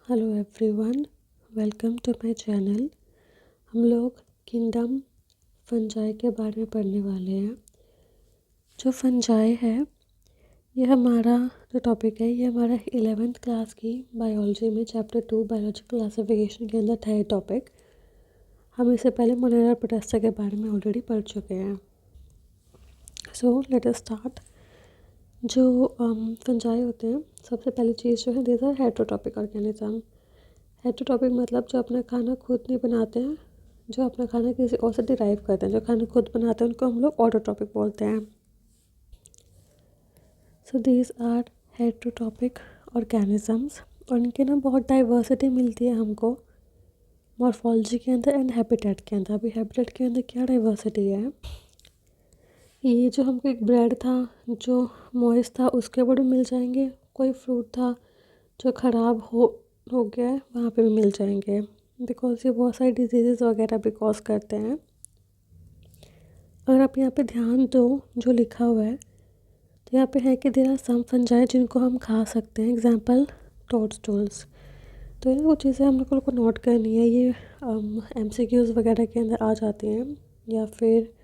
Hello everyone, welcome to my channel. हम लोग kingdom fungi के बारे में पढ़ने वाले हैं। जो फंजाई है ये हमारा जो टॉपिक है ये हमारा 11th क्लास की बायोलॉजी में चैप्टर 2 बायोलॉजी क्लासिफिकेशन के अंदर था। ये टॉपिक हम इससे पहले मोनेरा प्रोटिस्टा के बारे में ऑलरेडी पढ़ चुके हैं। So let us start. जो फंजाई होते हैं, सबसे पहली चीज़ जो है this are heterotrophic organism. Heterotrophic मतलब जो अपना खाना खुद नहीं बनाते हैं, जो अपना खाना किसी और से डिराइव करते हैं। जो खाना खुद बनाते हैं उनको हम लोग ऑटोट्रॉपिक बोलते हैं। So these are heterotrophic organisms और इनके ना बहुत डाइवर्सिटी मिलती है हमको मॉर्फोलॉजी के अंदर एंड हैबिटेट के अंदर। अभी हैबिटेट के अंदर क्या डाइवर्सिटी है, ये जो हमको एक ब्रेड था जो मॉइस्ट था उसके ऊपर भी मिल जाएंगे, कोई फ्रूट था जो ख़राब हो गया है वहाँ पे भी मिल जाएंगे, बिकॉज ये बहुत सारी डिजीज़ वगैरह भी कॉज करते हैं। अगर आप यहाँ पे ध्यान दो जो लिखा हुआ है तो यहाँ पे है कि देयर आर सम फंजाई जिनको हम खा सकते हैं। एग्जांपल टोडस्टूल्स। तो ये वो चीज़ें हम लोग को नोट करनी है, ये MCQs वगैरह के अंदर आ जाती हैं या फिर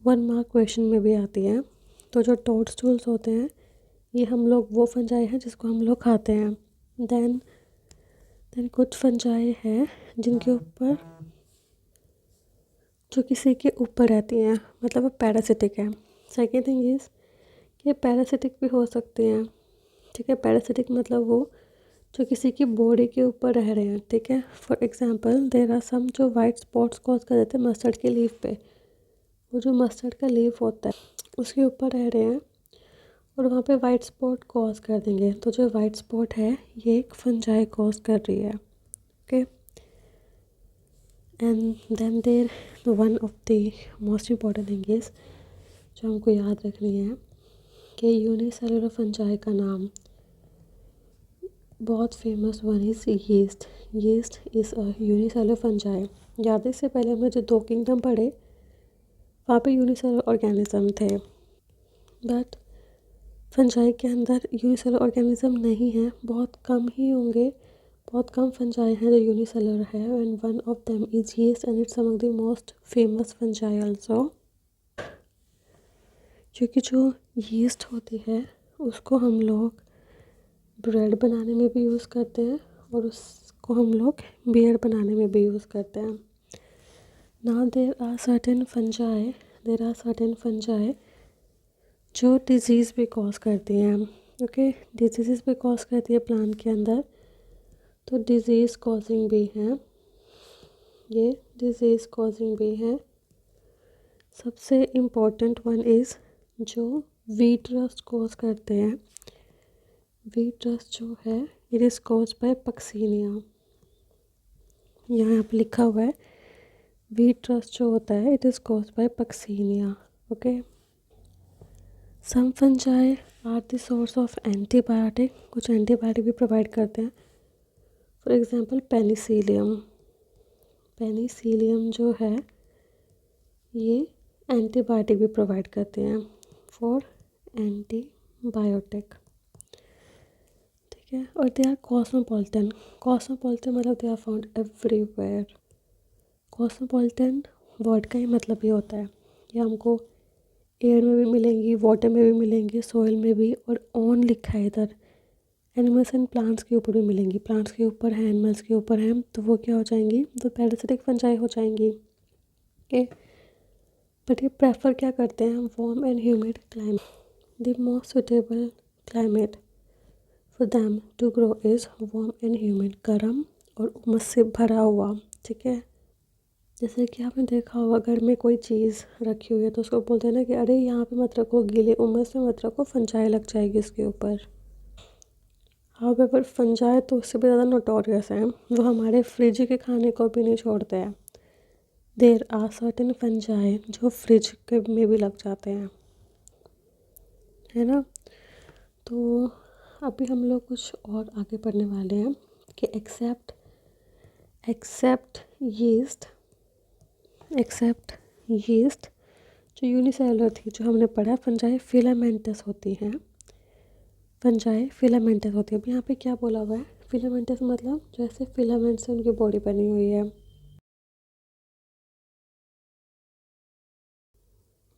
1 मार्क क्वेश्चन में भी आती हैं। तो जो टोडस्टूल्स होते हैं ये हम लोग वो फंजाई हैं जिसको हम लोग खाते हैं। देन कुछ फंजाई है जिनके ऊपर जो किसी के ऊपर रहती हैं, मतलब वो पैरासिटिक है। सेकेंड थिंग इज़ कि पैरासिटिक भी हो सकते हैं। ठीक है, पैरासिटिक मतलब वो जो किसी की बॉडी के ऊपर रह रहे हैं। ठीक है, for example there are some जो वाइट स्पॉट्स कॉज कर देते हैं मस्टर्ड के लीफ पे। वो जो मस्टर्ड का लीफ होता है उसके ऊपर रह रहे हैं और वहाँ पे वाइट स्पॉट कॉज कर देंगे। तो जो वाइट स्पॉट है ये एक फंजाई कॉज कर रही है। Okay, and then there one of the most important thing is जो हमको याद रखनी है कि यूनिसेलुलर फंजाई का नाम बहुत famous one is yeast. Yeast is a unicellular fungi. याद से पहले हमने जो 2 किंगडम पढ़े वहाँ पे यूनिसेलुलर ऑर्गेनिज्म थे, बट फंजाई के अंदर यूनिसेलुलर ऑर्गेनिज्म नहीं है, बहुत कम ही होंगे। बहुत कम फंजाई हैं जो यूनिसेलुलर है and one of them is yeast and it's among the most famous fungi also. क्योंकि जो यीस्ट होती है उसको हम लोग ब्रेड बनाने में भी यूज़ करते हैं और उसको हम लोग बियर बनाने में भी यूज़ करते हैं। Now there are certain fungi जो डिजीज़ भी कॉज करती हैं। ओके, डिजीज़ भी कॉज करती है प्लांट के अंदर, तो डिज़ीज़ कॉजिंग भी हैं, ये डिज़ीज़ कॉजिंग भी हैं। सबसे इम्पोर्टेंट वन इज़ जो वीट रस्ट कॉज करते हैं। वीट रस्ट जो है it is cause by Puccinia. यहाँ पे लिखा हुआ है वीट रस्ट जो होता है it is cause by Puccinia. Okay, some fungi are the source of antibiotic. कुछ एंटीबायोटिक भी प्रोवाइड करते हैं। For example Penicillium. पेनिसिलियम जो है ये एंटीबायोटिक भी प्रोवाइड करते हैं फॉर एंटीबायोटिक। ठीक है, और दे आर कॉस्मोपॉलिटन। कॉस्मोपॉलिटन मतलब they are found everywhere. Cosmopolitan word का ही मतलब ये होता है कि हमको एयर में भी मिलेंगी, वाटर में भी मिलेंगी, सॉइल में भी, और ऑन लिखा है इधर। एनिमल्स एंड प्लांट्स के ऊपर भी मिलेंगी। प्लांट्स के ऊपर है, एनिमल्स के ऊपर है, तो वो क्या हो जाएंगी, तो पैरासिटिक फंजाई हो जाएंगी। ओके, बट ये प्रेफर क्या करते हैं, warm and humid climate. The most suitable climate for them to grow is warm and humid, गर्म और उमस से भरा हुआ। ठीक है, जैसे कि आपने देखा होगा घर में कोई चीज़ रखी हुई है तो उसको बोलते हैं ना कि अरे यहाँ पे मत रखो, गीले उमस में मत रखो, फंजाई लग जाएगी इसके ऊपर। हाउएवर फंजाई तो उससे भी ज़्यादा नोटोरियस हैं, वो हमारे फ्रिज के खाने को भी नहीं छोड़ते हैं। देर आर सर्टेन फंजाई जो फ्रिज के में भी लग जाते हैं, है ना। तो अभी हम लोग कुछ और आगे पढ़ने वाले हैं कि एक्सेप्ट यीस्ट जो यूनिसेलुलर थी जो हमने पढ़ा, फंजाई फिलामेंटस होती हैं। फंजाई फिलामेंटस होती है। अब यहाँ पे क्या बोला हुआ है, फिलामेंटस मतलब जैसे फिलामेंट से उनकी बॉडी बनी हुई है,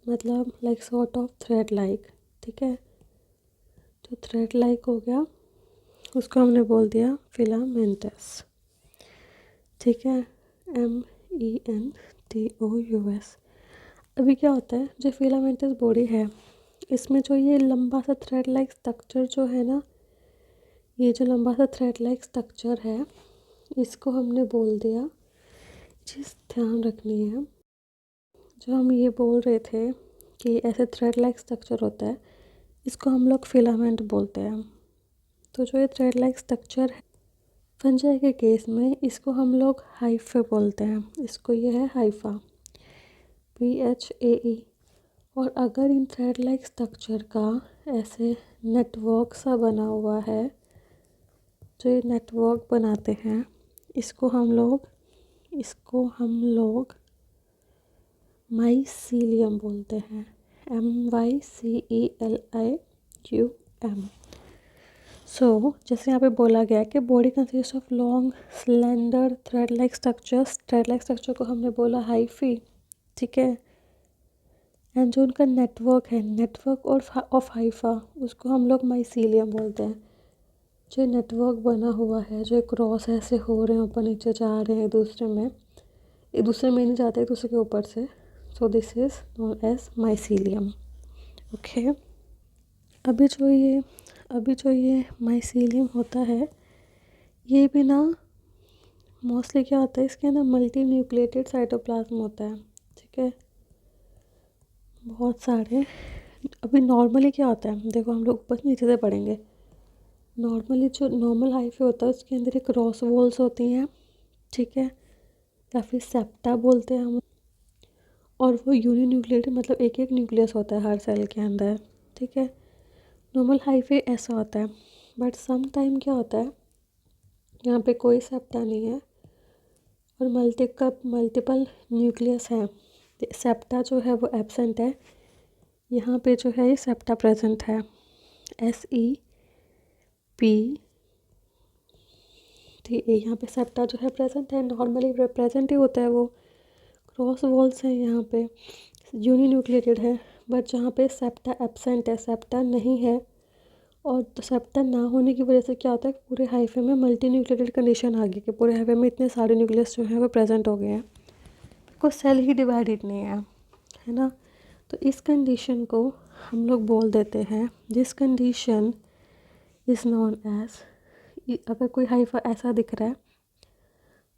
मतलब like sort of thread like. ठीक है, तो थ्रेड लाइक हो गया, उसको हमने बोल दिया फिलामेंटस। ठीक है, MENTOUS। अभी क्या होता है, जो फिलामेंटस बॉडी है इसमें जो ये लंबा सा थ्रेड लाइक स्ट्रक्चर जो है ना, ये जो लंबा सा थ्रेड लाइक स्ट्रक्चर है इसको हमने बोल दिया, चीज़ ध्यान रखनी है, जो हम ये बोल रहे थे कि ऐसे थ्रेड लाइक स्ट्रक्चर होता है इसको हम लोग फिलामेंट बोलते हैं। तो जो ये थ्रेड लाइक स्ट्रक्चर है फंजाई के केस में इसको हम लोग हाइफे बोलते हैं, इसको ये है हाइफा, PHAE। और अगर इन थ्रेड लाइक स्ट्रक्चर का ऐसे नेटवर्क सा बना हुआ है, जो ये नेटवर्क बनाते हैं इसको हम लोग माइसीलियम बोलते हैं, MYCELIUM। सो जैसे यहाँ पे बोला गया कि body consist of long slender thread like structures, thread like structure को हमने बोला हाइफी। ठीक है, एंड जो उनका नेटवर्क है, नेटवर्क और ऑफ हाइफा, उसको हम लोग माइसीलियम बोलते हैं। जो नेटवर्क बना हुआ है, जो क्रॉस ऐसे हो रहे हैं, ऊपर नीचे जा रहे हैं एक दूसरे में नहीं जाते, एक दूसरे के ऊपर से, so this is known as mycelium. Okay, अभी जो ये माइसीलियम होता है ये भी ना मोस्टली क्या होता है, इसके अंदर मल्टी न्यूक्लिएटेड साइटोप्लाज्म होता है। ठीक है, बहुत सारे। अभी नॉर्मली क्या होता है, देखो हम लोग ऊपर से नीचे से पढ़ेंगे। नॉर्मली जो नॉर्मल हाइफे होता है उसके अंदर एक क्रॉस वॉल्स होती हैं। ठीक है, या फिर सेप्टा बोलते हैं हम, और वो यूनि न्यूक्लिएटेड मतलब एक एक न्यूक्लियस होता है हर सेल के अंदर। ठीक है, नॉर्मल हाइफे ऐसा होता है, बट सम टाइम क्या होता है यहाँ पे कोई सेप्टा नहीं है और मल्टीपल न्यूक्लियस है, सेप्टा जो है वो एब्सेंट है, यहाँ पे जो है ये सेप्टा प्रेजेंट है, SEPTA। यहाँ पे सेप्टा जो है प्रेजेंट है, नॉर्मली प्रेजेंट ही होता है, वो क्रॉस वॉल्स हैं यहाँ पे, यूनि न्यूक्लिएटेड है। बट जहाँ पे सेप्टा एब्सेंट है, सेप्टा नहीं है, और तो सेप्टा ना होने की वजह से क्या होता है, पूरे हाइफे में मल्टी न्यूक्लिएटेड कंडीशन आ गई कि पूरे हाइफे में इतने सारे न्यूक्लियस जो है वो प्रेजेंट हो गए हैं, कोई सेल ही डिवाइडेड नहीं है ना। तो इस कंडीशन को हम लोग बोल देते हैं, this condition is known as, अगर कोई हाइफा ऐसा दिख रहा है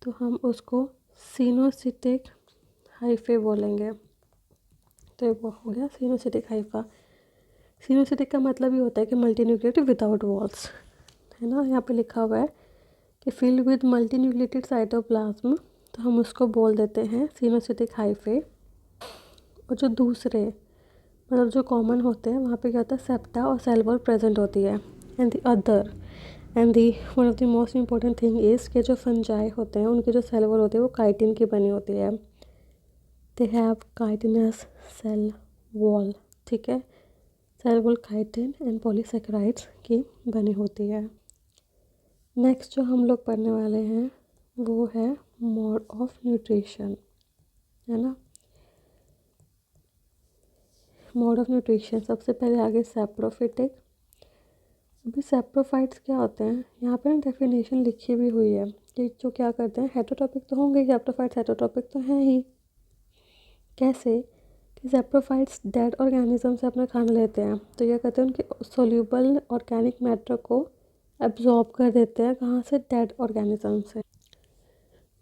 तो हम उसको सिनोसिटिक हाइफे बोलेंगे। तो वो हो गया सिनोसिटिक हाइफा। सिनोसिटिक का मतलब ये होता है कि मल्टी न्यूक्लिएटेड विदाउट वॉल्स, है ना। यहाँ पे लिखा हुआ है कि filled with multi nucleated cytoplasm, तो हम उसको बोल देते हैं सिनोसिटिक हाइफे। और जो दूसरे मतलब जो कॉमन होते हैं वहाँ पे क्या होता है, सेप्टा और सेल वॉल प्रेजेंट होती है। And the one of the most important thing is कि जो फंजाई होते हैं उनकी जो सेल वॉल होती है वो काइटिन की बनी होती है, they have chitinous cell wall. ठीक है, cell wall chitin and polysaccharides की बनी होती है। नेक्स्ट जो हम लोग पढ़ने वाले हैं वो है मोड ऑफ न्यूट्रिशन, है ना। मोड ऑफ न्यूट्रिशन सबसे पहले आगे सैप्रोफिटिक। अभी सैप्रोफाइट्स क्या होते हैं, यहाँ पे ना डेफिनेशन लिखी भी हुई है कि जो क्या करते हैं, हेटरोट्रॉपिक तो होंगे, सैप्रोफाइट्स हेटरोट्रॉपिक तो हैं ही। कैसे कि सैप्रोफाइट्स डेड ऑर्गेनिज्म से अपना खाना लेते हैं, तो ये कहते हैं उनके सोल्यूबल ऑर्गेनिक मैटर को एब्जॉर्ब कर देते हैं, कहाँ से, डेड ऑर्गेनिज्म से।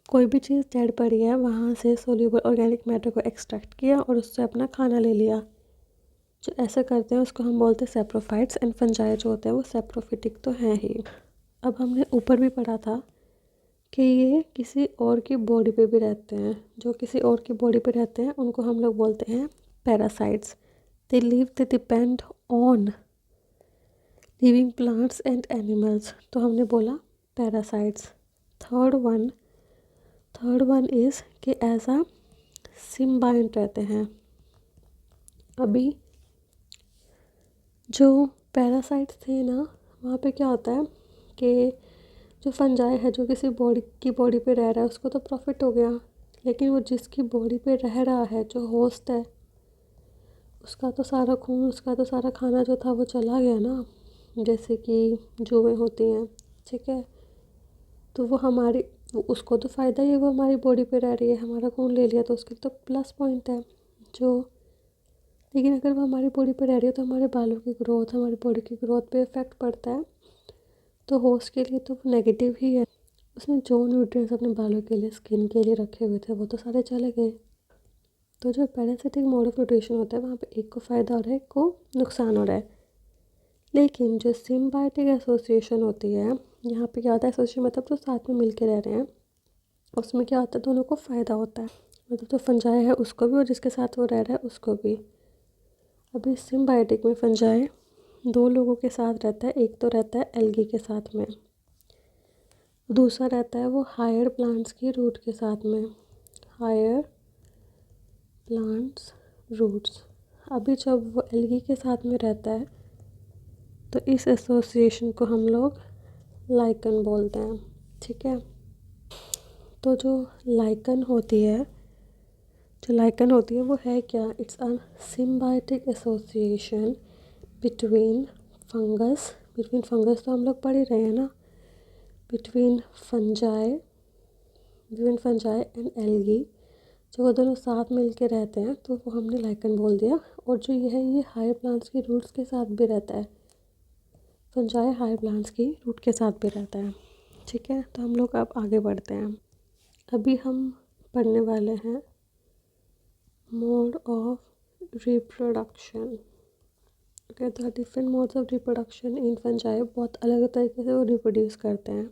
कोई भी चीज़ डेड पड़ी है वहाँ से सोल्यूबल ऑर्गेनिक मैटर को एक्सट्रैक्ट किया और उससे अपना खाना ले लिया, जो ऐसा करते हैं उसको हम बोलते हैं सैप्रोफाइट्स। एंड फंजाई जो होते हैं वो सैप्रोफिटिक तो हैं ही। अब हमने ऊपर भी पढ़ा था कि ये किसी और की बॉडी पे भी रहते हैं, जो किसी और की बॉडी पे रहते हैं उनको हम लोग बोलते हैं parasites. They depend on living plants and animals, तो हमने बोला पैरासाइट्स। थर्ड वन इज़ कि एज अ सिम्बायोंट रहते हैं। अभी जो पैरासाइट्स थे ना, वहाँ पे क्या होता है कि जो फंजाई है जो किसी बॉडी पे रह रहा है उसको तो प्रॉफिट हो गया, लेकिन वो जिसकी बॉडी पे रह रहा है जो होस्ट है उसका तो सारा खून, उसका तो सारा खाना जो था वो चला गया ना। जैसे कि जुएँ होती हैं, ठीक है, तो उसको तो फ़ायदा ही है, वो हमारी बॉडी पे रह रही है, हमारा खून ले लिया तो उसके तो प्लस पॉइंट है जो। लेकिन अगर वो हमारी बॉडी पे रह रही है तो हमारे बालों की ग्रोथ, हमारी बॉडी की ग्रोथ पे इफ़ेक्ट पड़ता है, तो होस्ट के लिए तो नेगेटिव ही है। उसने जो न्यूट्रिएंट्स अपने बालों के लिए, स्किन के लिए रखे हुए थे वो तो सारे चले गए। तो जो पैरासिटिक मोड ऑफ न्यूट्रिशन होता है वहाँ पे एक को फ़ायदा हो रहा है, एक को नुकसान हो रहा है। लेकिन जो सिम्बायोटिक एसोसिएशन होती है, यहाँ पे क्या होता है, एसोसिएशन मतलब जो साथ में मिल के रह रहे हैं, उसमें क्या होता है दोनों को फ़ायदा होता है, मतलब जो फंजाई है उसको भी और जिसके साथ वो रह रहा है उसको भी। अभी सिम्बायोटिक में फंजाई दो लोगों के साथ रहता है, एक तो रहता है एल्गी के साथ में, दूसरा रहता है वो हायर प्लांट्स की रूट के साथ में, हायर प्लांट्स रूट्स। अभी जब वो एल्गी के साथ में रहता है तो इस एसोसिएशन को हम लोग लाइकन बोलते हैं, ठीक है। तो जो लाइकन होती है वो है क्या, it's a symbiotic association between fungus तो हम लोग पढ़ ही रहे हैं ना, बिटवीन फंजाई एंड एल्गी। जो वो दोनों साथ मिल के रहते हैं तो वो हमने लाइकन बोल दिया। और जो ये है ये हायर प्लांट्स की रूट्स के साथ भी रहता है, फंजाई हायर प्लांट्स की रूट के साथ भी रहता है, ठीक है। तो हम लोग अब आगे बढ़ते हैं। अभी हम पढ़ने वाले हैं मोड ऑफ रिप्रोडक्शन। ओके, तो different modes of reproduction in fungi, बहुत अलग अलग तरीके से वो रिप्रोड्यूस करते हैं।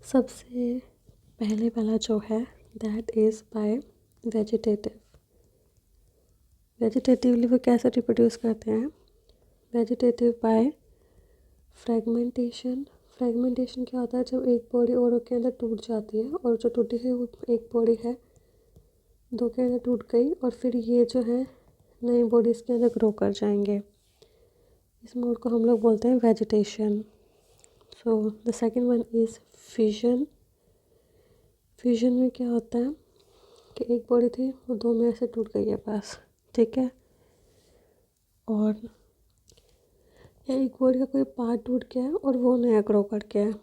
सबसे पहले वाला जो है दैट इज़ बाय वेजिटेटिवली वो कैसे रिप्रोड्यूस करते हैं, वेजिटेटिव बाय फ्रेगमेंटेशन क्या होता है, जब एक बॉडी औरों के अंदर टूट जाती है और जो टूटी है वो एक बॉडी है दो के अंदर टूट गई और फिर ये जो है नई बॉडीज़ के अंदर ग्रो कर जाएंगे, इस मोड को हम लोग बोलते हैं vegetation. So the second one is fusion. Fusion में क्या होता है कि एक बॉडी थी वो दो में से टूट गई है बस, ठीक है, और या एक बॉडी का कोई पार्ट टूट गया है और वो नया ग्रो कर गया है।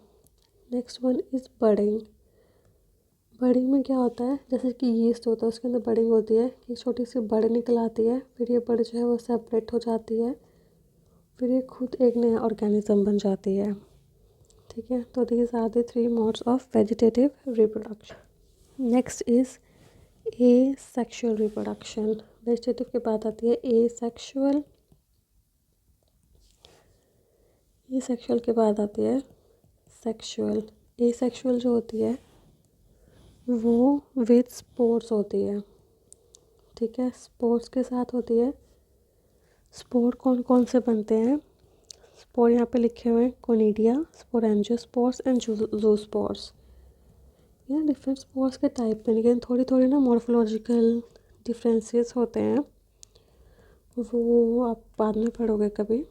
Next one is budding. Budding में क्या होता है, जैसे कि यीस्ट होता है उसके अंदर बडिंग होती है कि छोटी सी बड़ निकल आती है, फिर ये बड़ जो है वो सेपरेट हो जाती है, फिर ये खुद एक नया ऑर्गेनिज्म बन जाती है, ठीक है। तो these are the three modes of vegetative reproduction. Next is asexual reproduction. Vegetative के बाद आती है ए सेक्शुअल, ये सेक्शुअल के बाद आती है सेक्शुअल। ए सेक्शुअल जो होती है वो विद स्पोर्स होती है, ठीक है, स्पोर्स के साथ होती है। स्पोर कौन कौन से बनते हैं, स्पोर यहाँ पे लिखे हुए हैं कोनिडिया, स्पोरेंजियोस्पोर्स एंड ज़ूस्पोर्स। ये ना डिफरेंट स्पोर्स के टाइप में, लेकिन थोड़ी थोड़ी ना मॉर्फोलॉजिकल डिफरेंसेस होते हैं, वो आप बाद में पढ़ोगे कभी।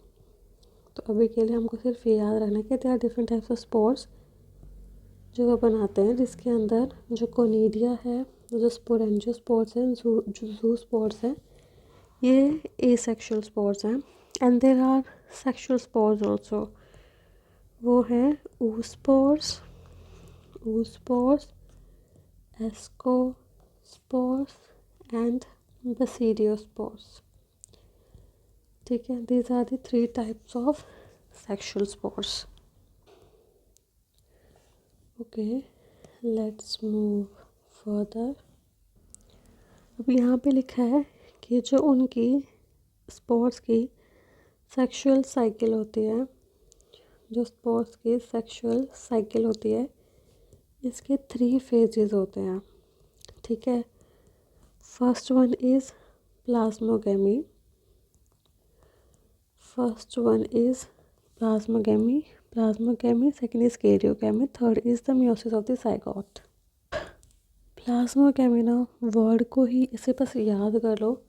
तो अभी के लिए हमको सिर्फ ये याद रखना है कि there are different types of spores जो वो बनाते हैं, जिसके अंदर जो कोनिडिया है, जो स्पोरेंजियोस्पोर्स हैं, ज़ूस्पोर्स हैं, ये एसेक्सुअल स्पोर्स हैं। And there are sexual spores also, वो हैं oospores, ascospores एंड basidiospores, ठीक है। These are the three types of sexual spores. Okay, let's move further. अब यहाँ पे लिखा है कि जो उनकी स्पोर्स की सेक्सुअल साइकिल होती है, जो स्पोर्स की सेक्सुअल साइकिल होती है, इसके 3 फेजेस होते हैं, ठीक है। First one is plasmogamy, second is karyogamy, third is the meiosis of the zygote. Plasmogamy ना वर्ड को ही इसे बस याद कर लो,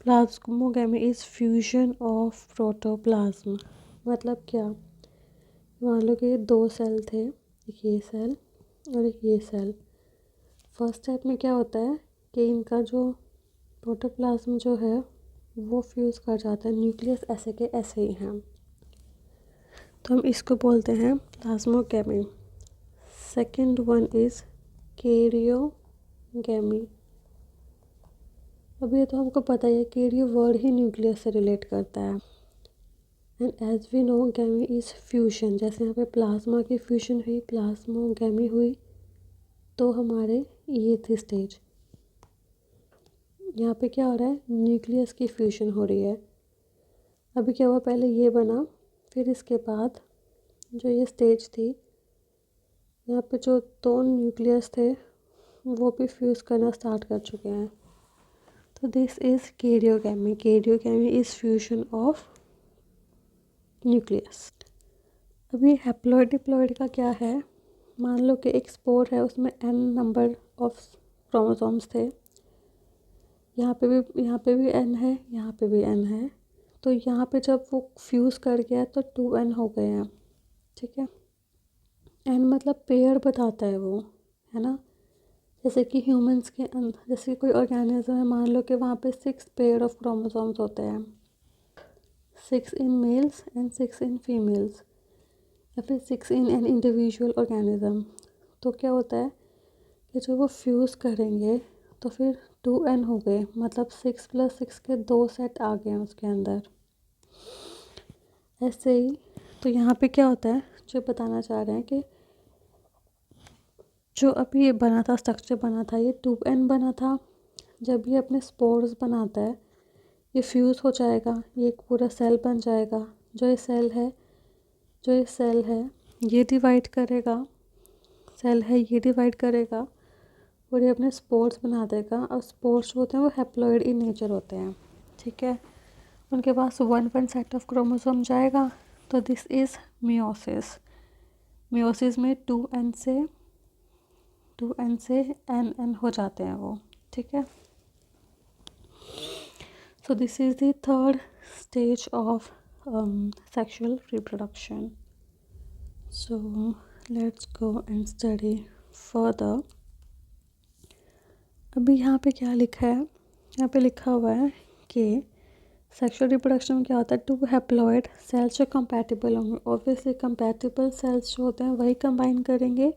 plasmogamy is fusion of protoplasm. मतलब क्या मान लो कि ये 2 सेल थे, एक ये सेल और एक ये सेल। फर्स्ट स्टेप में क्या होता है कि इनका जो प्रोटोप्लाज्म जो है वो फ्यूज़ कर जाता है, न्यूक्लियस ऐसे के ऐसे ही हैं, तो हम इसको बोलते हैं plasmogamy. Second one is karyogamy. अब ये तो हमको पता ही है, कैरियो वर्ड ही न्यूक्लियस से रिलेट करता है। And as we know gamy is fusion, जैसे यहाँ पे प्लाज्मा की फ्यूशन हुई, प्लाज्मोगेमी हुई, तो हमारे ये थी स्टेज। यहाँ पे क्या हो रहा है, न्यूक्लियस की फ्यूशन हो रही है। अभी क्या हुआ, पहले ये बना, फिर इसके बाद जो ये स्टेज थी, यहाँ पे जो 2 न्यूक्लियस थे वो भी फ्यूज़ करना स्टार्ट कर चुके हैं। तो this is karyogamy. Karyogamy is fusion of nucleus. अभी हैप्लॉइड डिप्लॉइड का क्या है, मान लो कि एक स्पोर है, उसमें n नंबर ऑफ क्रोमोसोम्स थे, यहाँ पे भी n है, यहाँ पे भी n है, तो यहाँ पे जब वो फ्यूज़ कर गया तो 2n हो गए हैं, ठीक है। n मतलब पेयर बताता है वो, है ना। जैसे कि ह्यूमंस के अंदर, जैसे कोई ऑर्गेनिज्म है, मान लो कि वहाँ पे 6 पेयर ऑफ क्रोमोसोम्स होते हैं, 6 in males and 6 in females, या फिर 6 इन एन इंडिविजुअल ऑर्गेनिज्म। तो क्या होता है कि जब वो फ्यूज़ करेंगे तो फिर 2n हो गए, मतलब 6 + 6 के 2 सेट आ गए हैं उसके अंदर। ऐसे ही तो यहाँ पे क्या होता है, जो बताना चाह रहे हैं कि जो अभी ये बना था, स्ट्रक्चर बना था, ये 2n बना था। जब ये अपने स्पोर्स बनाता है, ये फ्यूज़ हो जाएगा, ये एक पूरा सेल बन जाएगा। जो ये सेल है ये डिवाइड करेगा, सेल है ये डिवाइड करेगा और ये अपने स्पोर्स बना देगा। और स्पोर्स जो होते हैं वो हैप्लॉइड इन नेचर होते हैं, ठीक है। उनके पास 1 सेट ऑफ क्रोमोसोम जाएगा, तो दिस इज़ मियोसिस। मियोसिस में 2n से n हो जाते हैं वो, ठीक है। So this is the third stage of sexual reproduction. So let's go and study further. अभी यहाँ पे क्या लिखा है, यहाँ पे लिखा हुआ है कि सेक्सुअल रिप्रोडक्शन में क्या होता है, 2 हैप्लॉइड सेल्स जो कंपैटिबल होंगे, ऑब्वियसली कंपैटिबल सेल्स जो होते हैं वही कंबाइन करेंगे,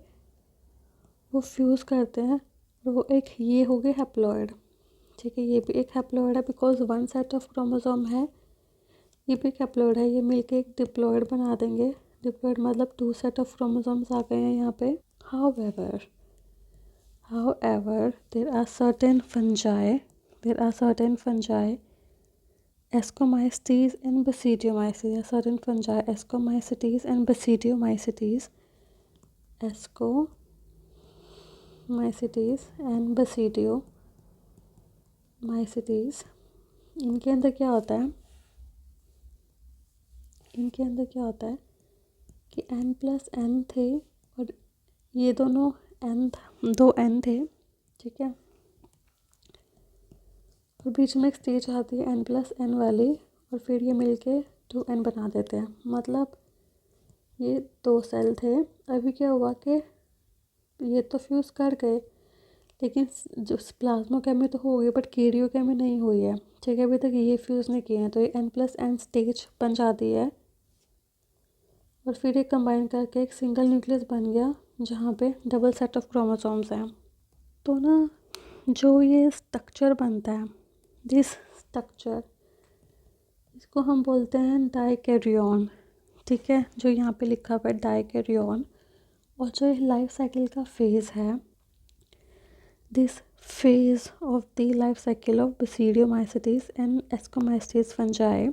वो फ्यूज़ करते हैं, और वो एक ये हो गए हैप्लॉइड, ठीक है। ये भी एक हैप्लॉइड है बिकॉज 1 सेट ऑफ क्रोमोसोम है, ये भी एक हैप्लॉइड है, ये मिलके एक डिप्लॉइड बना देंगे। डिप्लॉइड मतलब 2 सेट ऑफ क्रोमोसोम्स आ गए हैं यहाँ पे। However there are certain fungi, Ascomycetes and Basidiomycetes. There are certain fungi, Ascomycetes and Basidiomycetes. Ascomycetes and Basidiomycetes. इनके अंदर क्या होता है, कि n+n थे, और ये दोनों दो n थे, ठीक है। और बीच में एक स्टेज आती है n+n वाली, और फिर ये मिलके 2n बना देते हैं। मतलब ये 2 सेल थे, अभी क्या हुआ कि ये तो फ्यूज़ कर गए, लेकिन जो प्लाज्मोगेमी तो हो गई, बट कैरियोगेमी नहीं हुई है, ठीक है। अभी तक ये फ्यूज़ नहीं किए हैं, तो ये n+n स्टेज बन जाती है, और फिर ये कंबाइन करके एक सिंगल न्यूक्लियस बन गया, जहाँ पे डबल सेट ऑफ क्रोमोसोम्स हैं। तो ना जो ये स्ट्रक्चर बनता है, दिस स्ट्रक्चर, इसको हम बोलते हैं डाइकैरियन, ठीक है। जो यहाँ पे लिखा हुआ है डाइकैरियन। और जो लाइफ साइकिल का फेज़ है, this phase of the life cycle of Basidiomycetes and Ascomycetes fungi,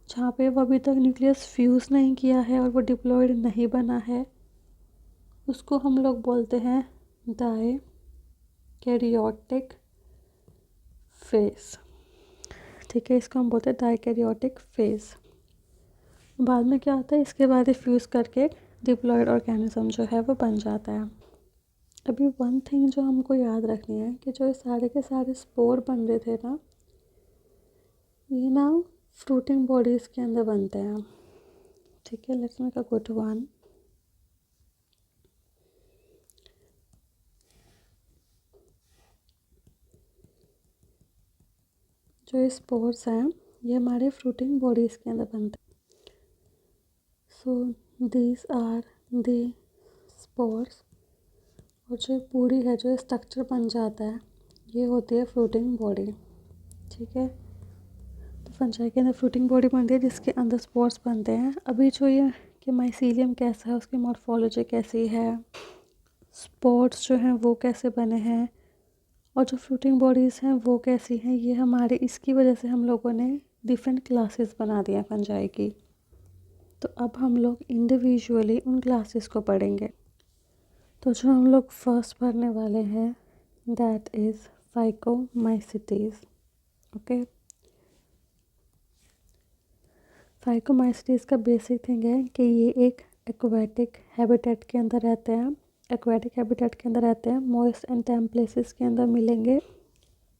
जहाँ पे वो अभी तक न्यूक्लियस फ्यूज़ नहीं किया है और वो डिप्लॉयड नहीं बना है, उसको हम लोग बोलते हैं डाइकैरियोटिक फेज, ठीक है। इसको हम बोलते हैं डाइकैरियोटिक फेज। बाद में क्या होता है, इसके बाद ये फ्यूज़ करके डिप्लॉयड ऑर्गेनिज्म जो है वो बन जाता है। अभी वन थिंग जो हमको याद रखनी है कि जो सारे के सारे स्पोर बन रहे थे ना, ये ना फ्रूटिंग बॉडीज़ के अंदर बनते हैं, ठीक है, let's make a good one. जो ये स्पोर्स हैं ये हमारे फ्रूटिंग बॉडीज़ के अंदर बनते हैं। So these are the spores. और जो पूरी है जो स्ट्रक्चर बन जाता है ये होती है फ्रूटिंग बॉडी। ठीक है, तो फंजाई के अंदर फ्रूटिंग बॉडी बनती है जिसके अंदर स्पोर्स बनते हैं। अभी जो ये कि माइसीलियम कैसा है, उसकी मॉर्फोलॉजी कैसी है, स्पोर्स जो हैं वो कैसे बने हैं, और जो फ्रूटिंग बॉडीज़ हैं वो कैसी हैं, ये हमारे इसकी वजह से हम लोगों ने डिफरेंट क्लासेस बना दिया फंजाई की। तो अब हम लोग इंडिविजुअली उन क्लासेस को पढ़ेंगे। तो जो हम लोग फर्स्ट पढ़ने वाले हैं दैट इज़ फाइकोमाइसिटीज़। ओके, फाइकोमाइसिटीज़ का बेसिक थिंग है कि ये एक एक्वेटिक हैबिटेट के अंदर रहते हैं। एक्वेटिक हैबिटेट के अंदर रहते हैं, मॉइस्ट एंड टेम्प प्लेसेस के अंदर मिलेंगे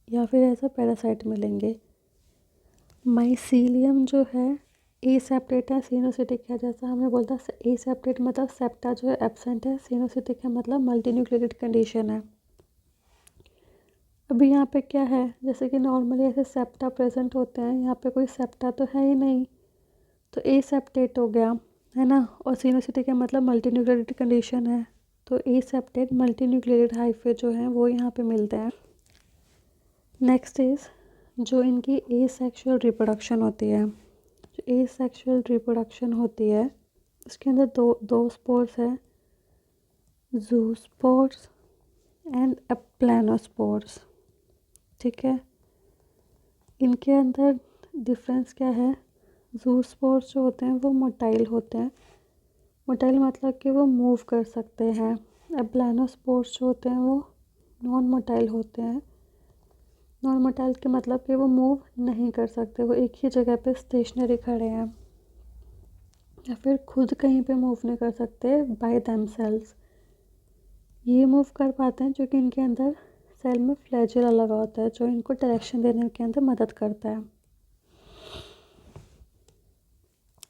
या फिर एज अ पैरासाइट मिलेंगे। माइसीलियम जो है एसेप्टेट है, सिनोसिटिक है। जैसा हमने बोला था एसेप्टेट मतलब सेप्टा जो है एब्सेंट है, सिनोसिटिक है मतलब मल्टीन्यूक्लिएटेड कंडीशन है। अभी यहाँ पे क्या है, जैसे कि नॉर्मली ऐसे सेप्टा प्रेजेंट होते हैं, यहाँ पे कोई सेप्टा तो है ही नहीं, तो एसेप्टेट हो गया है ना। और सिनोसिटिक है मतलब मल्टीन्यूक्लिएटेड कंडीशन है, तो एसेप्टेट मल्टीन्यूक्लिएटेड हाइफे जो हैं वो यहाँ पे मिलते हैं। नेक्स्ट इज़ जो इनकी एसेक्सुअल रिप्रोडक्शन होती है। जो एसेक्सुअल रिप्रोडक्शन होती है उसके अंदर दो स्पोर्स है, जूस्पोर्स एंड प्लानोस्पोर्स। ठीक है, इनके अंदर डिफरेंस क्या है, जूस्पोर्स जो होते हैं वो मोटाइल होते हैं। मोटाइल मतलब कि वो मूव कर सकते हैं। अब प्लानोस्पोर्स जो होते हैं वो नॉन मोटाइल होते हैं। नॉन मोटाइल के मतलब कि वो मूव नहीं कर सकते, वो एक ही जगह पे स्टेशनरी खड़े हैं या फिर खुद कहीं पे मूव नहीं कर सकते बाय देमसेल्व्स। ये मूव कर पाते हैं क्योंकि इनके अंदर सेल में फ्लैजिला लगा होता है जो इनको डायरेक्शन देने के अंदर मदद करता है।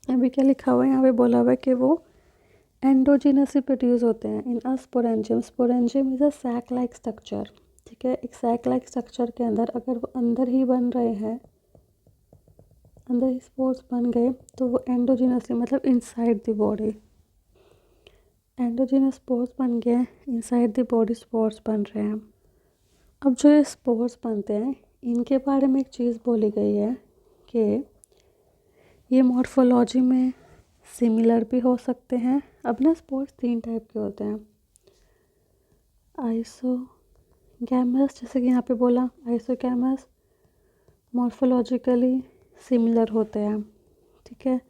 अभी क्या लिखा हुआ है यहाँ पे, बोला हुआ है कि वो एंडोजीनसली प्रोड्यूस होते हैं in a sporangium. Sporangium is a sac like structure. ठीक है, एक सैक लाइक स्ट्रक्चर के अंदर अगर वो अंदर ही बन रहे हैं, अंदर ही स्पोर्स बन गए तो वो एंडोजीनसली मतलब inside the body. Endogenous spores बन गए, इनसाइड द बॉडी स्पोर्स बन रहे हैं। अब जो ये स्पोर्स बनते हैं इनके बारे में एक चीज़ बोली गई है कि ये मॉर्फोलॉजी में सिमिलर भी हो सकते हैं। अब ना स्पोर्स 3 टाइप के होते हैं, आइसोगैमस, जैसे कि यहाँ पे बोला आइसोगैमस मॉर्फोलॉजिकली सिमिलर होते हैं। ठीक है,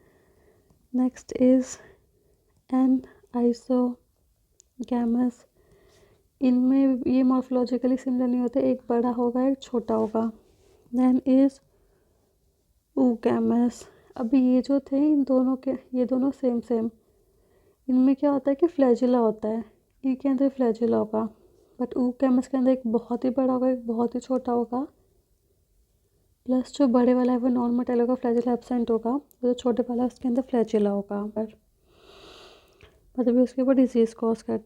नेक्स्ट इज़ एन आइसोगैमस, इनमें ये मॉर्फोलॉजिकली सिमिलर नहीं होते, एक बड़ा होगा एक छोटा होगा। Then is oogamous. अभी ये जो थे इन दोनों के, ये दोनों सेम सेम, इनमें क्या होता है कि फ्लैजिला होता है, इनके अंदर फ्लैजिला होगा, बट ऊगैमस के अंदर एक बहुत ही बड़ा होगा एक बहुत ही छोटा होगा। प्लस जो बड़े वाला है वो नॉन मोटाइल होगा, फ्लैजिला एब्सेंट होगा, जो छोटे वाला है उसके अंदर फ्लैजिला होगा, मतलब उसके ऊपर डिजीज़ कॉज कर।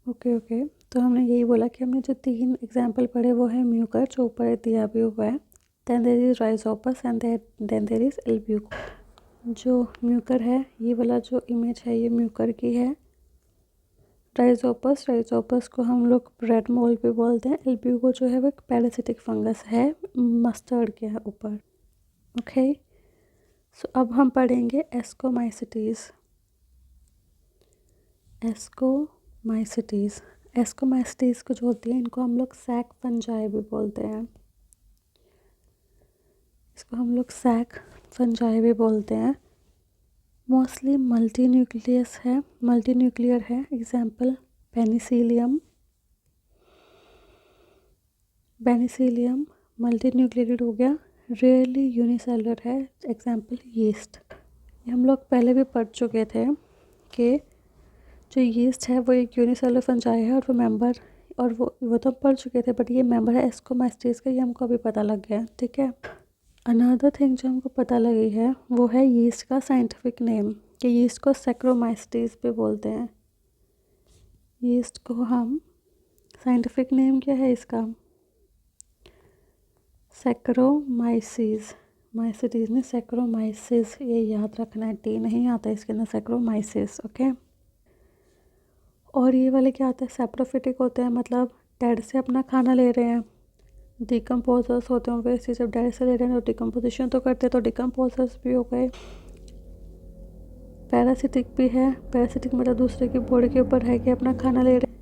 ओके, तो हमने यही बोला कि हमने जो 3 एग्जाम्पल पढ़े वो है म्यूकर जो ऊपर दिया भी हुआ है, then there is Rhizopus and then there is Albugo. जो म्यूकर है ये वाला जो इमेज है ये म्यूकर की है। राइजोपस को हम लोग ब्रेड मोल भी बोलते हैं। एल्ब्यूको जो है वो एक पैरासिटिक फंगस है मस्टर्ड के ऊपर। ओके, सो अब हम पढ़ेंगे एस्कोमाइसिटीज़। एस्कोमाइसिटीज़ को जो होती है इनको हम लोग सैक फंजाई भी बोलते हैं। इसको हम लोग सैक फंजाई भी बोलते हैं। मोस्टली मल्टीन्यूक्लियर है। एग्जाम्पल पेनिसिलियम मल्टीन्यूक्लिएटेड हो गया। रेयरली यूनिसेलुलर है। Example yeast. ये हम लोग पहले भी पढ़ चुके थे कि जो यीस्ट है वो एक यूनिसेलुलर फंजाई है और वो मेंबर, और वो तो पढ़ चुके थे, बट ये मेंबर है एस्कोमाइसिटीज़ का, ये हमको अभी पता लग गया। ठीक है, अनदर थिंग जो हमको पता लगी है वो है यीस्ट का साइंटिफिक नेम, कि यीस्ट को सैक्रोमाइस्टीज भी बोलते हैं। यीस्ट को हम, साइंटिफिक नेम क्या है इसका, सैक्रोमाइसीज, माइसिटीज में सैक्रोमाइसिस, ये याद रखना है, टी नहीं आता इसके अंदर, सैक्रोमाइसिस। ओके। और ये वाले क्या आते हैं, सेप्रोफिटिक होते हैं, मतलब डेड से अपना खाना ले रहे हैं। डिकम्पोजर्स होते हैं वैसे, जब डेड से ले रहे हैं तो डिकम्पोजिशन तो करते हैं, तो डिकम्पोजर्स भी हो गए। पैरासिटिक भी है, पैरासिटिक मतलब दूसरे की बॉडी के ऊपर रह के अपना खाना ले रहे हैं,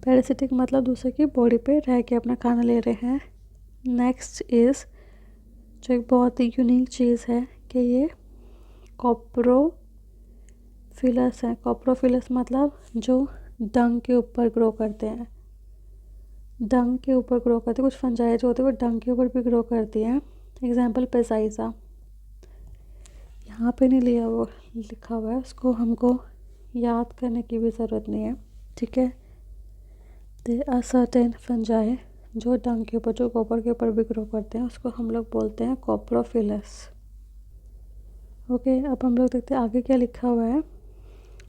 पैरासिटिक मतलब दूसरे की बॉडी पे रह के अपना खाना ले रहे हैं। नेक्स्ट इज़, जो एक बहुत ही यूनिक चीज़ है कि ये कॉप्रोफिलस है। कॉप्रोफिलस मतलब जो डंग के ऊपर ग्रो करते हैं, डंग के ऊपर ग्रो करते हैं। कुछ फंजाई जो होते हैं वो डंग के ऊपर भी ग्रो करती हैं। एग्जाम्पल पेसाइसा, यहाँ पे नहीं लिया वो लिखा हुआ है, उसको हमको याद करने की भी ज़रूरत नहीं है, ठीक है। दे आर सर्टेन फंजाई जो डंग के ऊपर, जो गोबर के ऊपर भी ग्रो करते हैं, उसको हम लोग बोलते हैं कॉप्रोफिलस। ओके, अब हम लोग देखते हैं आगे क्या लिखा हुआ है।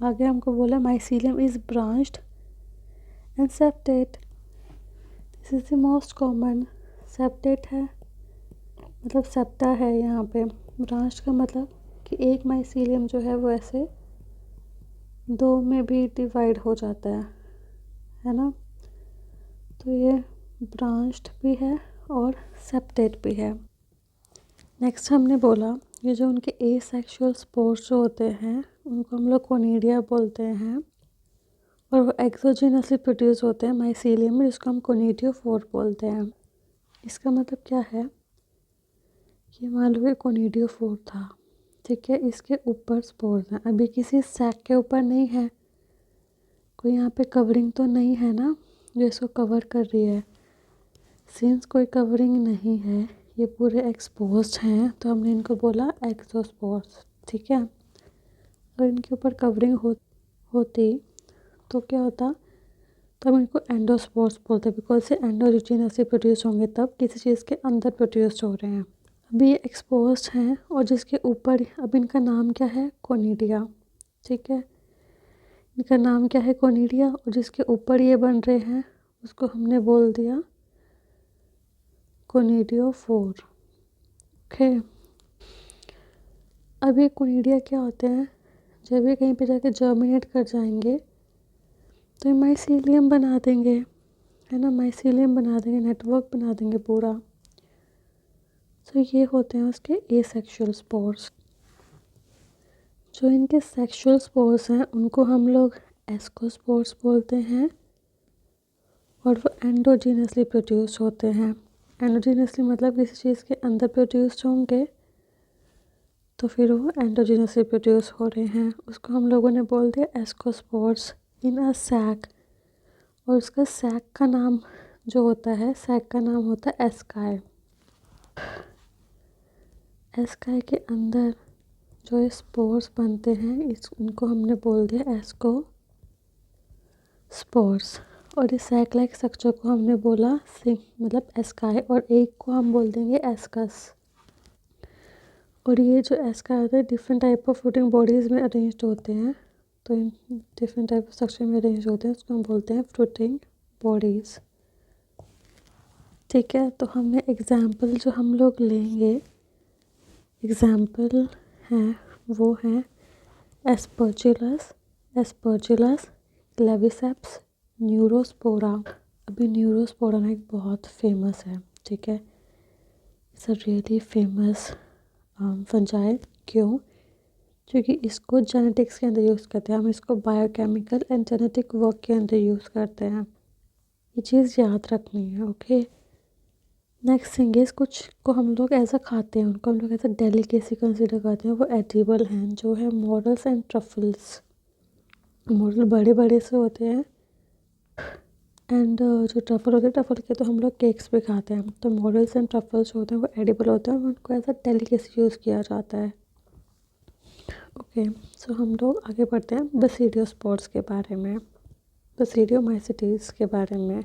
आगे हमको बोला mycelium is branched and septate, this is the most common. Septate है मतलब सेप्टा है यहाँ पे, ब्रांच का मतलब कि एक माइसीलियम जो है वो ऐसे दो में भी डिवाइड हो जाता है ना। तो ये ब्रांच्ड भी है और सेप्टेट भी है। नेक्स्ट हमने बोला ये जो उनके एसेक्सुअल स्पोर्स जो होते हैं उनको हम लोग कोनिडिया बोलते हैं, और वो एक्सोजिनसली प्रोड्यूस होते हैं माइसीलियम में, जिसको हम कोनिडियोफोर बोलते हैं। इसका मतलब क्या है, ये मान लो ये कोनिडियोफोर था, ठीक है, इसके ऊपर स्पोर्स हैं, अभी किसी सैक के ऊपर नहीं है, कोई यहाँ पे कवरिंग तो नहीं है ना जो इसको कवर कर रही है। सिंस कोई कवरिंग नहीं है, ये पूरे एक्सपोज्ड हैं, तो हमने इनको बोला एक्सोस्पोर्स, ठीक है। अगर इनके ऊपर कवरिंग होती तो क्या होता, तब इनको एंडोस्पोर्स बोलते हैं, बिकॉज ये एंडोजिनसली प्रोड्यूस होंगे, तब किसी चीज़ के अंदर प्रोड्यूस हो रहे हैं। अभी ये एक्सपोज्ड हैं और जिसके ऊपर, अब इनका नाम क्या है, कोनिडिया, ठीक है, इनका नाम क्या है कोनिडिया, और जिसके ऊपर ये बन रहे हैं उसको हमने बोल दिया कोनिडियोफोर। ओके, अब ये कोनिडिया क्या होते हैं, जब ये कहीं पे जाके जर्मिनेट कर जाएंगे तो ये माइसीलियम बना देंगे, है ना, माइसीलियम बना देंगे, नेटवर्क बना देंगे पूरा। तो ये होते हैं उसके एसेक्सुअल स्पोर्स। जो इनके सेक्सुअल स्पोर्स हैं उनको हम लोग एस्कोस्पोर्स बोलते हैं, और वो एंडोजीनसली प्रोड्यूस होते हैं। एंडोजीनसली मतलब किसी चीज़ के अंदर प्रोड्यूस होंगे तो फिर वो एंडोजीनसली प्रोड्यूस हो रहे हैं, उसको हम लोगों ने बोल दिया एस्कोस्पोर्स इन अ सैक। और उसका सैक का नाम जो होता है, सैक का नाम होता है एस्काई। एस्काई के अंदर जो ये स्पोर्स बनते हैं इनको हमने बोल दिया एस्को स्पोर्स। और इस सैक लाइक स्ट्रक्चर को हमने बोला सिंक मतलब एस्काई, और एक को हम बोल देंगे एस्कस। और ये जो एस्काई होता है different type of fruiting bodies में अरेंज्ड होते हैं, तो in different type of structure में अरेंज होते हैं, उसको हम बोलते हैं फ्रूटिंग बॉडीज़, ठीक है। तो हमने एग्जाम्पल जो हम लोग लेंगे, एग्जाम्पल हैं वो हैं एस्पर्जिलस, क्लेविसेप्स, न्यूरोस्पोरा। अभी न्यूरोस्पोरा ना एक बहुत फेमस है, ठीक है, it's a really famous fungi. क्यों, क्योंकि इसको जेनेटिक्स के अंदर यूज़ करते हैं, हम इसको बायोकेमिकल एंड जेनेटिक वर्क के अंदर यूज़ करते हैं, ये चीज़ याद रखनी है। ओके, नेक्स्ट थिंग इज़, कुछ को हम लोग ऐसा खाते हैं, उनको हम लोग ऐसा डेलिकेसी कंसिडर करते हैं, वो एडिबल हैं, जो है मॉरल्स एंड ट्रफल्स। मॉरल बड़े बड़े से होते हैं, एंड जो ट्रफल होते हैं, ट्रफल के तो हम लोग केक्स भी खाते हैं, तो मॉरल्स एंड ट्रफल्स जो होते हैं वो एडिबल होते हैं और उनको ऐसा डेलिकेसी यूज़ किया जाता है। ओके, सो हम लोग आगे बढ़ते हैं बसीडियोस्पोर्स के बारे में, बसीडियोमाइसिटीज़ के बारे में।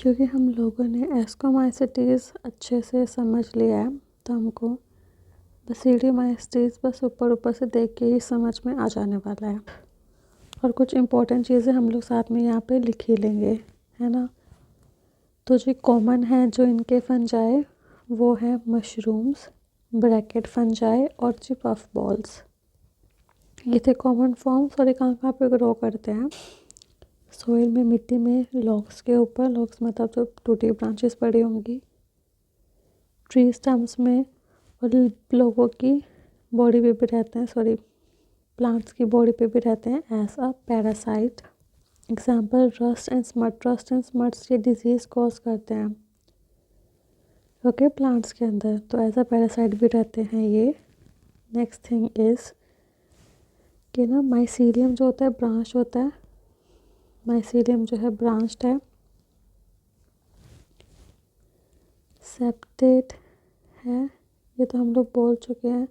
क्योंकि हम लोगों ने एस्कोमाइसिटीज़ अच्छे से समझ लिया है, तो हमको बसीडियोमाइसिटीज़ बस ऊपर ऊपर से देख के ही समझ में आ जाने वाला है। और कुछ इम्पोर्टेंट चीज़ें हम लोग साथ में यहाँ पे लिख ही लेंगे, है ना। तो जो कॉमन है जो इनके फंजाई वो है मशरूम्स, ब्रैकेट फंजाई और जो पफ बॉल्स, ये थे कॉमन फॉर्म्स। और ये कहाँ कहाँ पे ग्रो करते हैं? सोइल में, मिट्टी में, लॉग्स के ऊपर, लॉग्स मतलब जो टूटी ब्रांचेस पड़ी होंगी, ट्री स्टम्प्स में, और लोगों की बॉडी पे भी रहते हैं, सॉरी प्लांट्स की बॉडी पे भी रहते हैं as a parasite. Example rust and smut. Rust and smuts ये डिजीज़ कॉज करते हैं ओके प्लांट्स के अंदर, तो एज अ पैरासाइट भी रहते हैं ये। नेक्स्ट थिंग इज़ कि ना माइसीलियम जो होता है ब्रांच होता है, माइसीलियम जो है ब्रांच्ड है। सेप्टेट है, ये तो हम लोग बोल चुके हैं,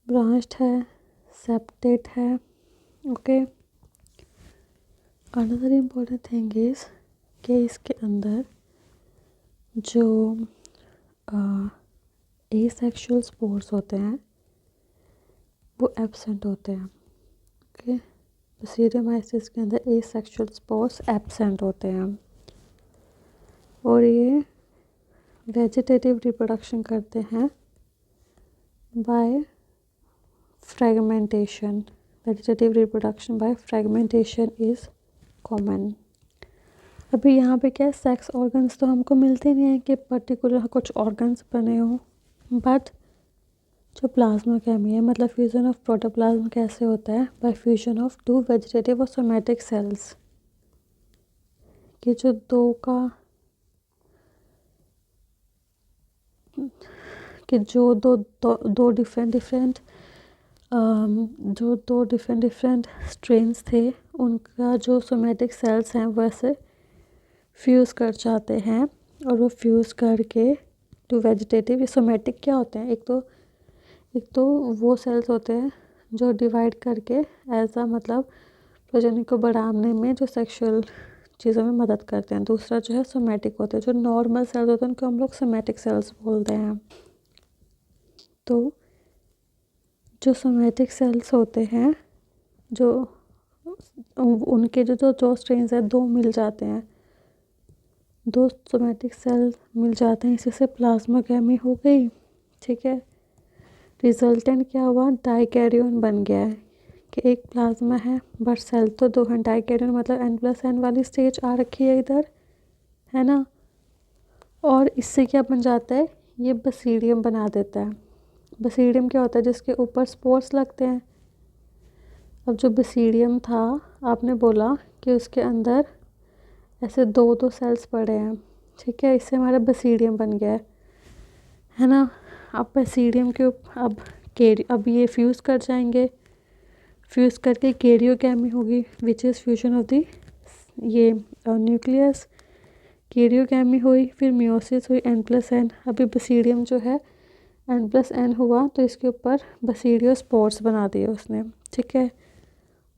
ब्रांच्ड है, सेप्टेट है okay. Another important thing is कि इसके अंदर जो एसेक्सुअल स्पोर्स होते हैं वो एब्सेंट होते हैं ओके। बसीडियोमाइसिस के अंदर एसेक्सुअल स्पोर्स एब्सेंट होते हैं और ये वेजिटेटिव रिप्रोडक्शन करते हैं by fragmentation. Vegetative reproduction by fragmentation is common. अभी यहाँ पे क्या है, सेक्स ऑर्गन्स तो हमको मिलते नहीं हैं कि पर्टिकुलर कुछ ऑर्गन्स बने हों, बट जो प्लाज्मा केमी है मतलब फ्यूजन ऑफ प्रोटोप्लाज्म कैसे होता है? By fusion of two vegetative और सोमेटिक सेल्स, कि जो दो का कि जो दो डिफरेंट डिफरेंट स्ट्रेन्स थे उनका जो सोमेटिक सेल्स हैं वैसे फ्यूज़ कर जाते हैं और वो फ्यूज़ करके टू वेजिटेटिव। ये सोमेटिक क्या होते हैं? एक तो वो सेल्स होते हैं जो डिवाइड करके एज अ मतलब प्रजनन को बढ़ाने में जो सेक्सुअल चीज़ों में मदद करते हैं। दूसरा जो है सोमेटिक होते हैं, जो नॉर्मल सेल्स होते हैं उनको हम लोग सोमेटिक सेल्स बोलते हैं। तो जो सोमेटिक सेल्स होते हैं जो उनके जो स्ट्रेन्स हैं दो मिल जाते हैं, दो सोमेटिक सेल मिल जाते हैं, इसी से प्लाज्मा गैमी हो गई, ठीक है। रिजल्टेंट क्या हुआ? डाइकैरियोन बन गया है कि एक प्लाज्मा है बट सेल तो दो हैं। डाइकैरियोन मतलब N+N वाली स्टेज आ रखी है इधर, है ना। और इससे क्या बन जाता है? ये बसीडियम बना देता है। बसीडियम क्या होता है? जिसके ऊपर स्पोर्स लगते हैं। अब जो बसीडियम था आपने बोला कि उसके अंदर ऐसे दो सेल्स पड़े हैं, ठीक है, इससे हमारा बसीडियम बन गया है ना। अब बसीडियम के अब ये फ्यूज़ कर जाएंगे, फ्यूज़ करके कैरियोगैमी होगी which is fusion of the ये न्यूक्लियस। कैरियोगैमी हुई, फिर मियोसिस हुई, N+N। अभी बसीडियम जो है N+N हुआ तो इसके ऊपर बसीडियो स्पोर्स बना दिए उसने, ठीक है।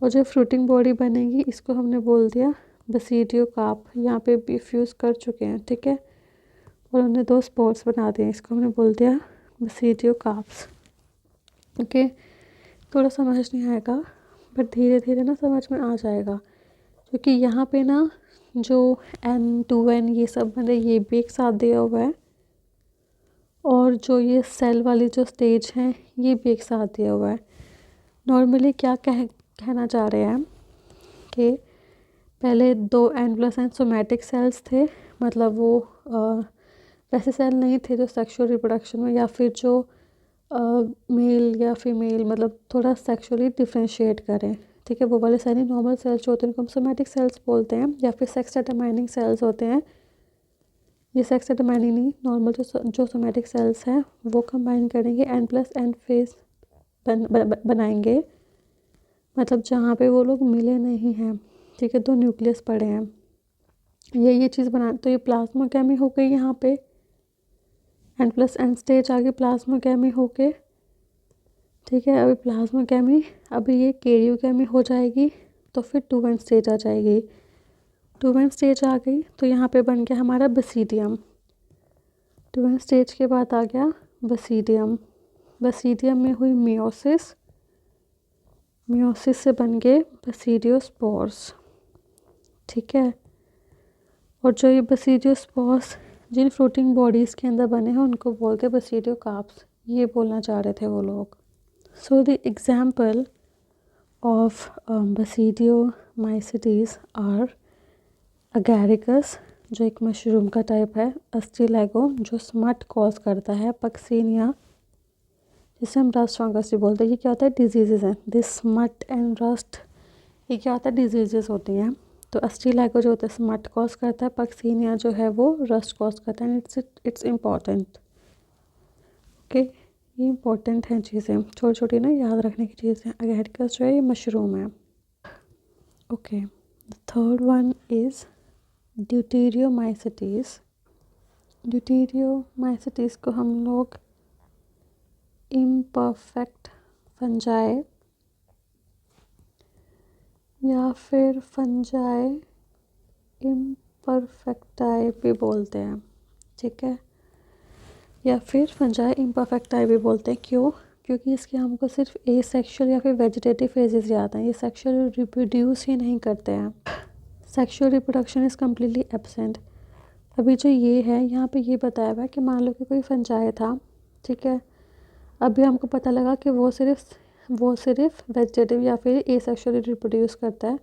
और जो फ्रूटिंग बॉडी बनेगी इसको हमने बोल दिया बसीडियो कार्प। यहाँ पे भी फ्यूज़ कर चुके हैं, ठीक है, और उन्होंने दो स्पोर्स बना दिए, इसको हमने बोल दिया बसीडियो कार्प्स ओके। थोड़ा समझ नहीं आएगा बट धीरे धीरे ना समझ में आ जाएगा, क्योंकि यहाँ पे ना जो N2N ये सब मैंने ये भी एक साथ दिया हुआ है और जो ये सेल वाली जो स्टेज है ये भी एक साथ दिया हुआ है। नॉर्मली क्या कहना चाह रहे हैं कि पहले दो N+N सोमेटिक सेल्स थे, मतलब वो वैसे सेल नहीं थे जो सेक्सुअल रिप्रोडक्शन में या फिर जो मेल या फीमेल मतलब थोड़ा सेक्सुअली डिफ्रेंशिएट करें, ठीक है। वो वाले सेल ही नॉर्मल सेल्स जो होते हैं उनको हम सोमेटिक सेल्स बोलते हैं, या फिर सेक्स डिटरमाइनिंग सेल्स होते हैं। ये सेक्स डिटरमाइनिंग नहीं, नॉर्मल जो सोमेटिक सेल्स हैं वो कंबाइन करेंगे, N+N फेज बनाएंगे, मतलब जहाँ पे वो लोग मिले नहीं हैं, ठीक है, दो न्यूक्लियस पड़े हैं, ये चीज़ बना। तो ये प्लाज्मा केमी हो गई, यहाँ पे N+N स्टेज आगे प्लाज्मा केमी हो के, ठीक है। अभी प्लाज्मा केमी, अभी ये कैरियो केमी हो जाएगी तो फिर 2N स्टेज आ जाएगी। 2nd स्टेज आ गई तो यहाँ पे बन गया हमारा बसीडियम। 2nd स्टेज के बाद आ गया बसीडियम। बसीडियम में हुई मियोसिस, मियोसिस से बन गए बसीडियोस्पोर्स। ठीक है, और जो ये बसीडियोस्पोर्स जिन फ्रूटिंग बॉडीज़ के अंदर बने हैं उनको बोलते हैं बसीडियोकार्प्स। ये बोलना चाह रहे थे वो लोग। So the example of basidiomycetes are Agaricus, जो एक मशरूम का टाइप है, अस्टिलैगो जो स्मट कॉज करता है, पक्सीनिया जिसे हम रस्ट फंगस भी बोलते हैं। ये क्या होता है, डिजीज़ हैं। दिस स्मट एंड रस्ट, ये क्या होता है, डिजीज़ होती हैं। तो अस्टिलैगो जो होता है स्मट कॉज करता है, पक्सीनिया जो है वो रस्ट कॉज करता है। It's important. ओके, ये इम्पोर्टेंट हैं चीज़ें, छोटी छोटी ना याद रखने की चीज़ें। अगैरिकस जो है ये मशरूम है। Okay, the third one is deuteromycetes. Deuteromycetes को हम लोग इम्परफेक्ट फंजाई या फिर फंजाई इम्परफेक्टाई भी बोलते हैं। ठीक है, या फिर फंजाई इम्परफेक्टाई भी बोलते हैं। क्यों? क्योंकि इसके हमको सिर्फ एसेक्सुअल या फिर वेजिटेटिव फेजेस याद हैं। ये सेक्सुअल रिप्रोड्यूस ही नहीं करते हैं। Sexual reproduction is completely absent. अभी जो ये है यहाँ पे ये बताया हुआ है कि मान लो कि कोई फंजाई था, ठीक है, अभी हमको पता लगा कि वो सिर्फ वेजिटेटिव या फिर एसेक्सुअली रिप्रोड्यूस करता है,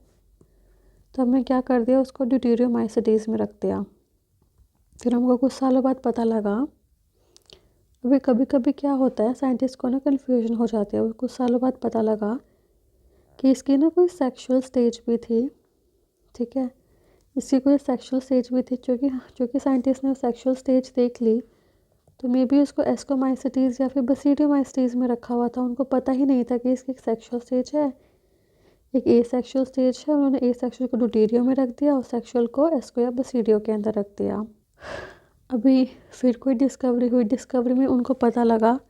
तो हमने क्या कर दिया, उसको ड्यूटेरियोमाइसिटीज़ में रख दिया। फिर हमको कुछ सालों बाद पता लगा, अभी कभी कभी क्या होता है साइंटिस्ट को ना कन्फ्यूजन हो जाती है। कुछ सालों बाद पता लगा कि इसकी ना कोई सेक्सुअल स्टेज भी थी। ठीक है, इसकी कोई सेक्सुअल स्टेज भी थी। क्योंकि साइंटिस्ट ने सेक्सुअल स्टेज देख ली, तो मे बी उसको एस्कोमाइसिटीज़ या फिर बसीडियोमाइसिटीज़ में रखा हुआ था। उनको पता ही नहीं था कि इसकी एक सेक्सुअल स्टेज है, एक ए सेक्सुअल स्टेज है। उन्होंने ए सेक्सुअल को ड्यूटेरियो में रख दिया और सेक्सुअल को एस्को या बसीडियो के अंदर रख दिया। अभी फिर कोई डिस्कवरी हुई, डिस्कवरी में उनको पता लगा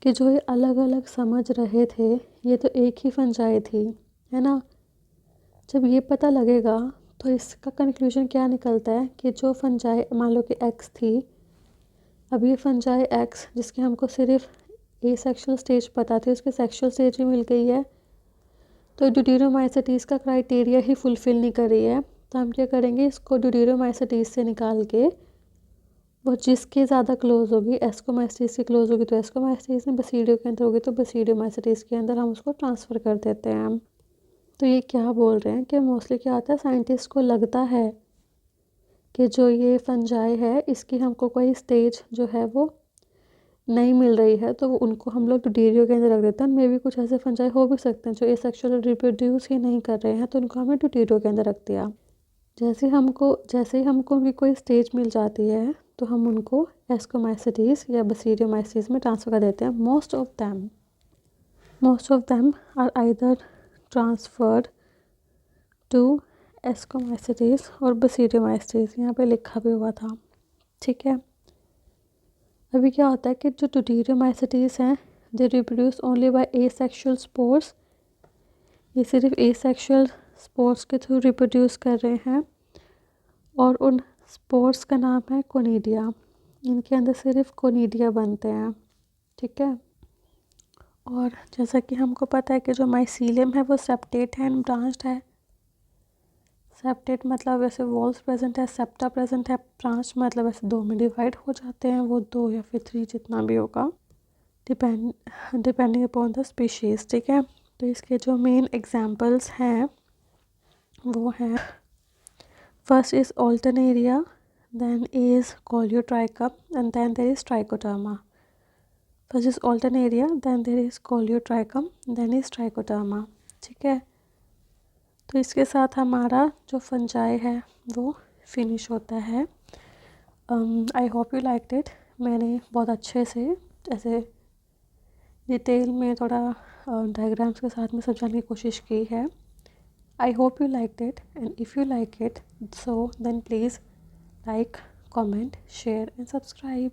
कि जो ये अलग अलग समझ रहे थे ये तो एक ही फंजाई थी, है ना। जब ये पता लगेगा तो इसका कंक्लूजन क्या निकलता है कि जो फंजाई मान लो कि एक्स थी, अब ये फंजाई एक्स जिसके हमको सिर्फ ए सेक्सुअल स्टेज पता थी, उसके सेक्सुअल स्टेज भी मिल गई है, तो ड्यूटेरियोमाइसिटीज़ का क्राइटेरिया ही फुलफ़िल नहीं कर रही है। तो हम क्या करेंगे, इसको ड्यूटेरियोमाइसिटीज़ से निकाल के वो जिसके ज़्यादा क्लोज होगी, एस्कोमाइसिटीज़ से क्लोज होगी तो एस्कोमाइसिटीज़ में, बसीडियो के अंदर होगी तो बसीडियोमाइसिटीज़ के अंदर हम उसको ट्रांसफ़र कर देते हैं। तो ये क्या बोल रहे हैं कि मोस्टली क्या होता है, साइंटिस्ट को लगता है कि जो ये फंजाई है इसकी हमको कोई स्टेज जो है वो नहीं मिल रही है, तो उनको हम लोग ड्यूटेरियो के अंदर रख देते हैं। मे भी कुछ ऐसे फंजाई हो भी सकते हैं जो एसेक्सुअल रिप्रोड्यूस ही नहीं कर रहे हैं, तो उनको हमने ड्यूटेरियो के अंदर रख दिया। जैसे ही हमको उनकी कोई स्टेज मिल जाती है तो हम उनको एस्कोमाइसिटीज़ या बसीडियोमाइसिटीज़ में ट्रांसफ़र कर देते हैं। Most of them are either transferred to ascomycetes और बसीडियोमाइसिटीज़, यहाँ पे लिखा भी हुआ था। ठीक है, अभी क्या होता है कि जो ड्यूटेरियोमाइसिटीज़ हैं they reproduce only by asexual spores. ये सिर्फ एसेक्सुअल स्पोर्स के थ्रू रिप्रोड्यूस कर रहे हैं और उन स्पोर्स का नाम है कोनिडिया। इनके अंदर सिर्फ कोनिडिया बनते हैं। ठीक है, और जैसा कि हमको पता है कि जो माइसीलियम है वो सेप्टेट है एंड ब्रांच्ड है। सेप्टेट मतलब ऐसे वॉल्स प्रेजेंट है, सेप्टा प्रेजेंट है, ब्रांच मतलब ऐसे दो में डिवाइड हो जाते हैं, वो 2 या फिर 3 जितना भी होगा, डिपेंडिंग अपॉन द स्पीशीज़। ठीक है, तो इसके जो मेन एग्जांपल्स हैं वो हैं, first is Alternaria, then is Coleotrichum, and then there is Trichoderma. First is Alternaria, then there is Coleotrichum, then is Trichoderma. ठीक है, तो इसके साथ हमारा जो फंजाई है वो फिनिश होता है। I hope you liked it. मैंने बहुत अच्छे से ऐसे डिटेल में थोड़ा डायग्राम्स के साथ में समझाने की कोशिश की है। I hope you liked it, and if you like it so then please like, comment, share and subscribe.